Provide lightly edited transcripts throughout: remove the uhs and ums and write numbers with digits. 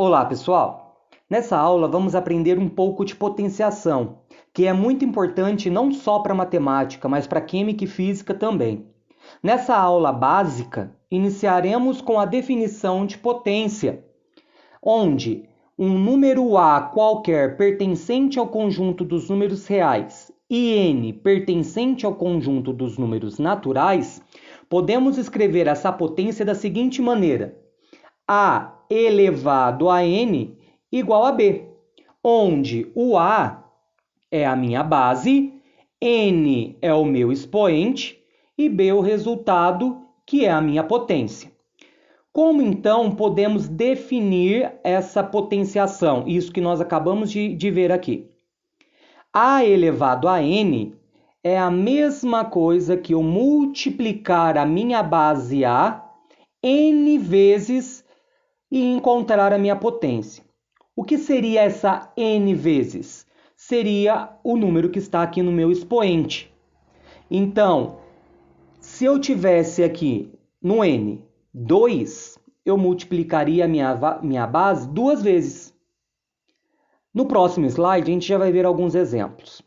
Olá, pessoal! Nessa aula vamos aprender um pouco de potenciação, que é muito importante não só para matemática, mas para química e física também. Nessa aula básica, iniciaremos com a definição de potência, onde um número A qualquer pertencente ao conjunto dos números reais e n pertencente ao conjunto dos números naturais, podemos escrever essa potência da seguinte maneira: A elevado a n igual a b, onde o A é a minha base, n é o meu expoente e b o resultado, que é a minha potência. Como então podemos definir essa potenciação? Isso que nós acabamos de ver aqui. A elevado a n é a mesma coisa que eu multiplicar a minha base A n vezes e encontrar a minha potência. O que seria essa n vezes? Seria o número que está aqui no meu expoente. Então, se eu tivesse aqui no n 2, eu multiplicaria a minha base duas vezes. No próximo slide, a gente já vai ver alguns exemplos.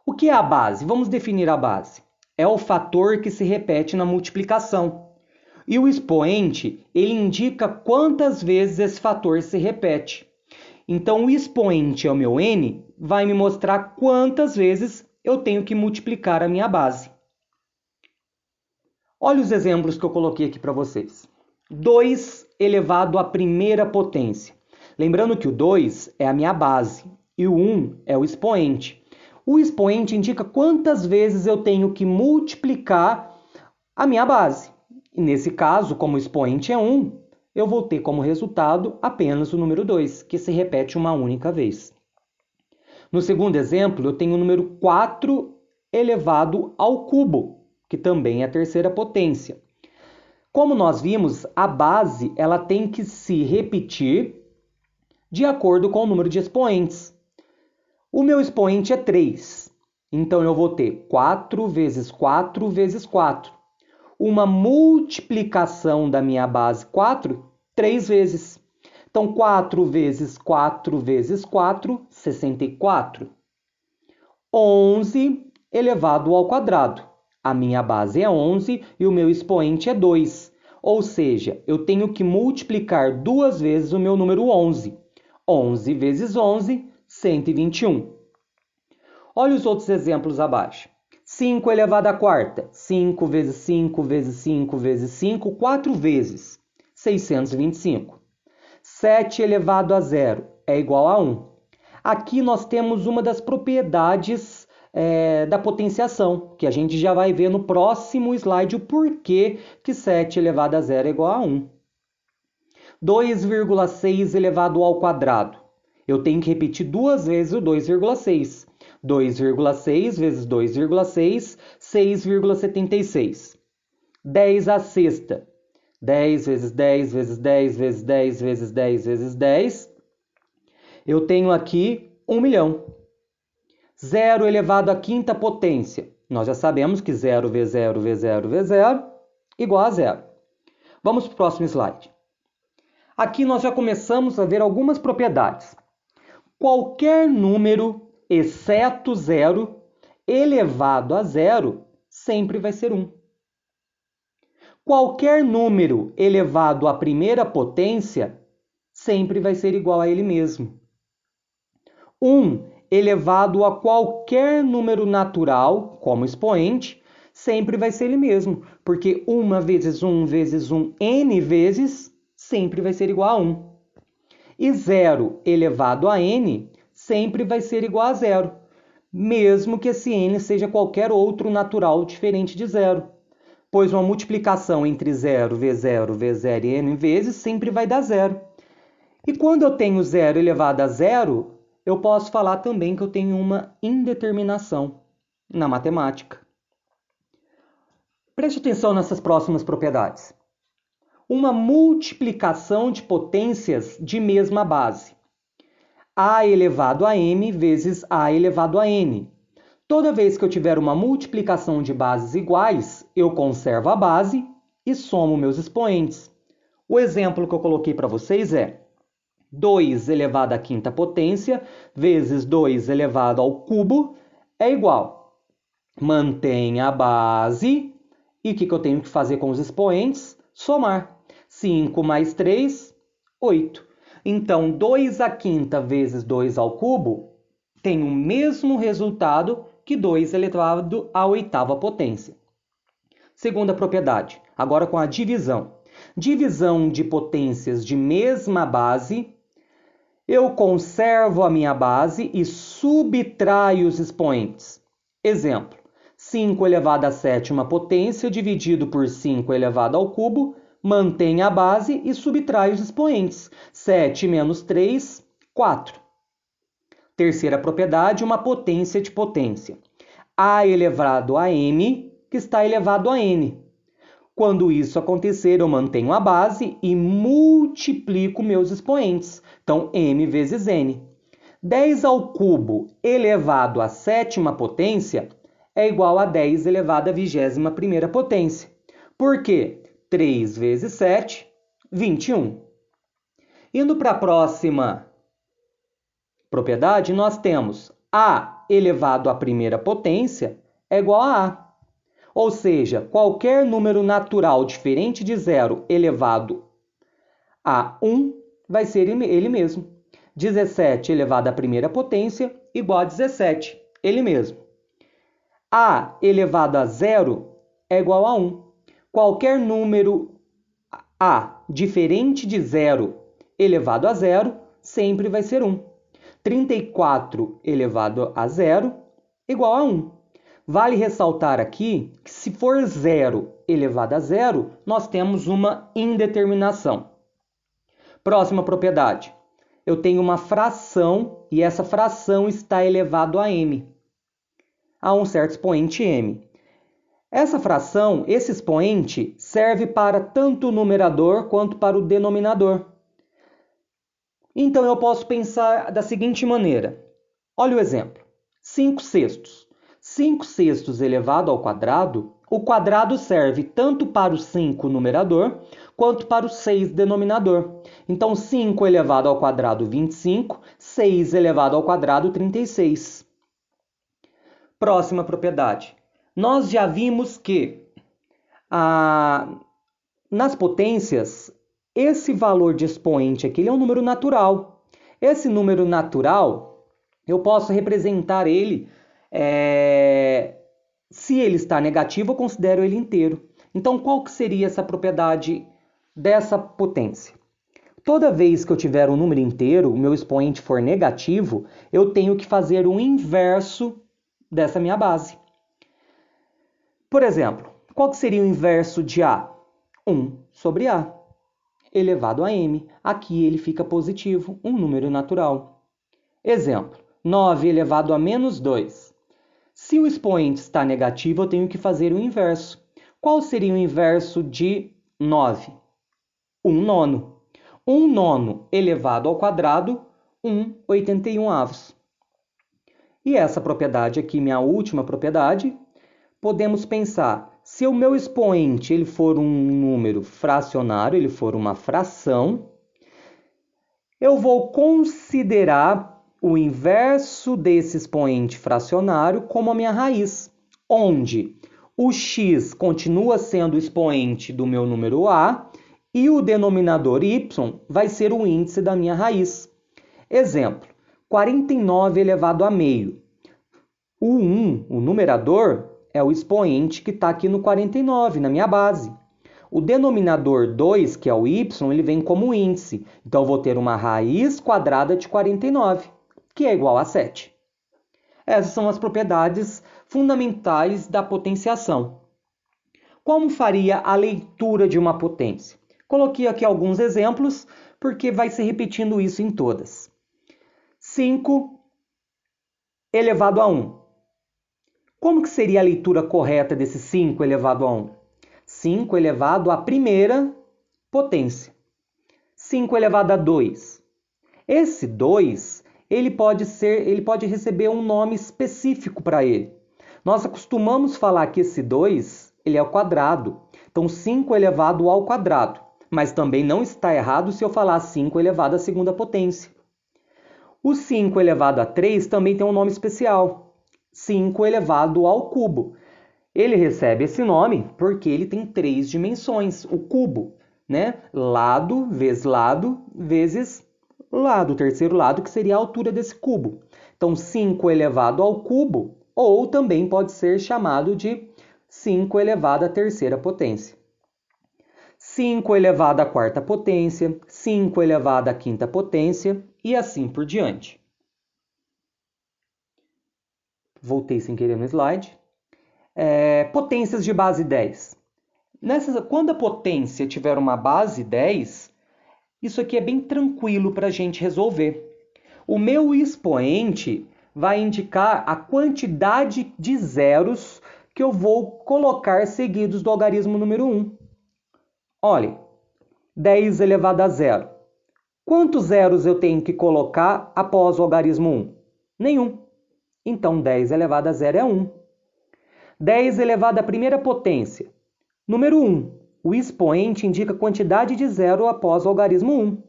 O que é a base? Vamos definir a base. É o fator que se repete na multiplicação. E o expoente, ele indica quantas vezes esse fator se repete. Então, o expoente é o meu n, vai me mostrar quantas vezes eu tenho que multiplicar a minha base. Olha os exemplos que eu coloquei aqui para vocês. 2 elevado à primeira potência. Lembrando que o 2 é a minha base e o 1 é o expoente. O expoente indica quantas vezes eu tenho que multiplicar a minha base. E nesse caso, como o expoente é 1, eu vou ter como resultado apenas o número 2, que se repete uma única vez. No segundo exemplo, eu tenho o número 4 elevado ao cubo, que também é a terceira potência. Como nós vimos, a base ela tem que se repetir de acordo com o número de expoentes. O meu expoente é 3, então eu vou ter 4 vezes 4 vezes 4. Uma multiplicação da minha base 4, 3 vezes. Então, 4 vezes 4 vezes 4, 64. 11 elevado ao quadrado. A minha base é 11 e o meu expoente é 2. Ou seja, eu tenho que multiplicar duas vezes o meu número 11. 11 vezes 11, 121. Olha os outros exemplos abaixo. 5 elevado à quarta. 5 vezes 5 vezes 5 vezes 5, 4 vezes. 625. 7 elevado a zero é igual a 1. Aqui nós temos uma das propriedades da potenciação, que a gente já vai ver no próximo slide o porquê que 7 elevado a zero é igual a 1. 2,6 elevado ao quadrado. Eu tenho que repetir duas vezes o 2,6. 2,6 vezes 2,6, 6,76. 10 à sexta. 10 vezes 10 vezes 10 vezes 10 vezes 10 vezes 10. Eu tenho aqui 1 milhão. 0 elevado à quinta potência. Nós já sabemos que 0 vezes 0 vezes 0 vezes 0 igual a 0. Vamos para o próximo slide. Aqui nós já começamos a ver algumas propriedades. Qualquer número, exceto 0, elevado a 0, sempre vai ser 1. Qualquer número elevado à primeira potência sempre vai ser igual a ele mesmo. 1 elevado a qualquer número natural, como expoente, sempre vai ser ele mesmo, porque 1 vezes 1 vezes 1 n vezes sempre vai ser igual a 1. E 0 elevado a n sempre vai ser igual a 0, mesmo que esse n seja qualquer outro natural diferente de 0. Pois uma multiplicação entre 0 vezes 0 vezes 0 e n vezes sempre vai dar 0. E quando eu tenho 0 elevado a 0, eu posso falar também que eu tenho uma indeterminação na matemática. Preste atenção nessas próximas propriedades. Uma multiplicação de potências de mesma base. A elevado a m vezes a elevado a n. Toda vez que eu tiver uma multiplicação de bases iguais, eu conservo a base e somo meus expoentes. O exemplo que eu coloquei para vocês é 2 elevado à quinta potência vezes 2 elevado ao cubo é igual. Mantenha a base. E o que eu tenho que fazer com os expoentes? Somar. 5 mais 3, 8. Então, 2 à quinta vezes 2 ao cubo tem o mesmo resultado que 2 elevado à oitava potência. Segunda propriedade, agora com a divisão. Divisão de potências de mesma base. Eu conservo a minha base e subtraio os expoentes. Exemplo, 5 elevado à sétima potência dividido por 5 elevado ao cubo, mantém a base e subtrai os expoentes. 7 menos 3, 4. Terceira propriedade, uma potência de potência. A elevado a m, que está elevado a n. Quando isso acontecer, eu mantenho a base e multiplico meus expoentes. Então, m vezes n. 10 ao cubo elevado à sétima potência é igual a 10 elevado à 21ª potência. Por quê? 3 vezes 7, 21. Indo para a próxima propriedade, nós temos a elevado à primeira potência é igual a a. Ou seja, qualquer número natural diferente de zero elevado a 1 vai ser ele mesmo. 17 elevado à primeira potência igual a 17, ele mesmo. A elevado a zero é igual a 1. Qualquer número a diferente de zero elevado a zero sempre vai ser 1. 34 elevado a zero igual a 1. Vale ressaltar aqui que se for 0 elevado a zero, nós temos uma indeterminação. Próxima propriedade. Eu tenho uma fração e essa fração está elevado a m, a um certo expoente m. Essa fração, esse expoente, serve para tanto o numerador quanto para o denominador. Então eu posso pensar da seguinte maneira. Olha o exemplo. 5 sextos. 5 sextos elevado ao quadrado, o quadrado serve tanto para o 5 numerador, quanto para o 6 denominador. Então, 5 elevado ao quadrado, 25, 6 elevado ao quadrado, 36. Próxima propriedade. Nós já vimos que nas potências, esse valor de expoente aqui ele é um número natural. Esse número natural, eu posso representar ele se ele está negativo, eu considero ele inteiro. Então, qual que seria essa propriedade dessa potência? Toda vez que eu tiver um número inteiro, o meu expoente for negativo, eu tenho que fazer o inverso dessa minha base. Por exemplo, qual que seria o inverso de A? 1 sobre A, elevado a m. Aqui ele fica positivo, um número natural. Exemplo, 9 elevado a menos 2. Se o expoente está negativo, eu tenho que fazer o inverso. Qual seria o inverso de 9? 1 nono. 1 nono elevado ao quadrado, 1/81. E essa propriedade aqui, minha última propriedade, podemos pensar, se o meu expoente ele for um número fracionário, ele for uma fração, eu vou considerar o inverso desse expoente fracionário como a minha raiz, onde o x continua sendo o expoente do meu número a e o denominador y vai ser o índice da minha raiz. Exemplo, 49 elevado a meio. O 1, o numerador, é o expoente que está aqui no 49, na minha base. O denominador 2, que é o y, ele vem como índice. Então, eu vou ter uma raiz quadrada de 49. Que é igual a 7. Essas são as propriedades fundamentais da potenciação. Como faria a leitura de uma potência? Coloquei aqui alguns exemplos, porque vai se repetindo isso em todas. 5 elevado a 1. Como que seria a leitura correta desse 5 elevado a 1? 5 elevado à primeira potência. 5 elevado a 2. Esse 2... ele pode receber um nome específico para ele. Nós acostumamos falar que esse 2 ele é o quadrado. Então, 5 elevado ao quadrado. mas também não está errado se eu falar 5 elevado à segunda potência. O 5 elevado a 3 também tem um nome especial, 5 elevado ao cubo. Ele recebe esse nome porque ele tem 3 dimensões, o cubo, né? Lado vezes lado, o terceiro lado, que seria a altura desse cubo. Então, 5 elevado ao cubo, ou também pode ser chamado de 5 elevado à terceira potência. 5 elevado à quarta potência, 5 elevado à quinta potência e assim por diante. Voltei sem querer no slide. Potências de base 10. Quando a potência tiver uma base 10, isso aqui é bem tranquilo para a gente resolver. O meu expoente vai indicar a quantidade de zeros que eu vou colocar seguidos do algarismo número 1. Olha, 10 elevado a 0. Quantos zeros eu tenho que colocar após o algarismo 1? Nenhum. Então, 10 elevado a 0 é 1. 10 elevado à primeira potência. Número 1. O expoente indica a quantidade de zero após o algarismo 1.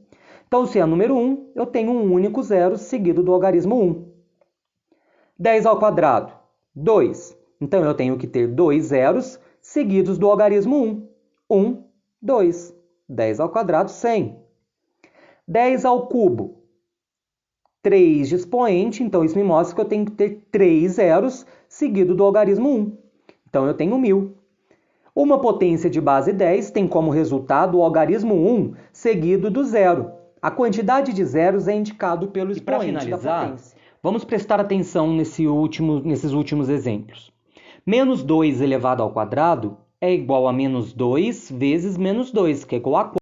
Então, se é número 1, eu tenho um único zero seguido do algarismo 1. 10 ao quadrado, 2. Então, eu tenho que ter 2 zeros seguidos do algarismo 1. 1, 2. 10 ao quadrado, 100. 10 ao cubo, 3 de expoente. Então, isso me mostra que eu tenho que ter 3 zeros seguido do algarismo 1. Então, eu tenho 1000. Uma potência de base 10 tem como resultado o algarismo 1 seguido do zero. A quantidade de zeros é indicado pelo expoente da potência. Vamos prestar atenção nesses últimos exemplos. Menos 2 elevado ao quadrado é igual a menos 2 vezes menos 2, que é igual a 4.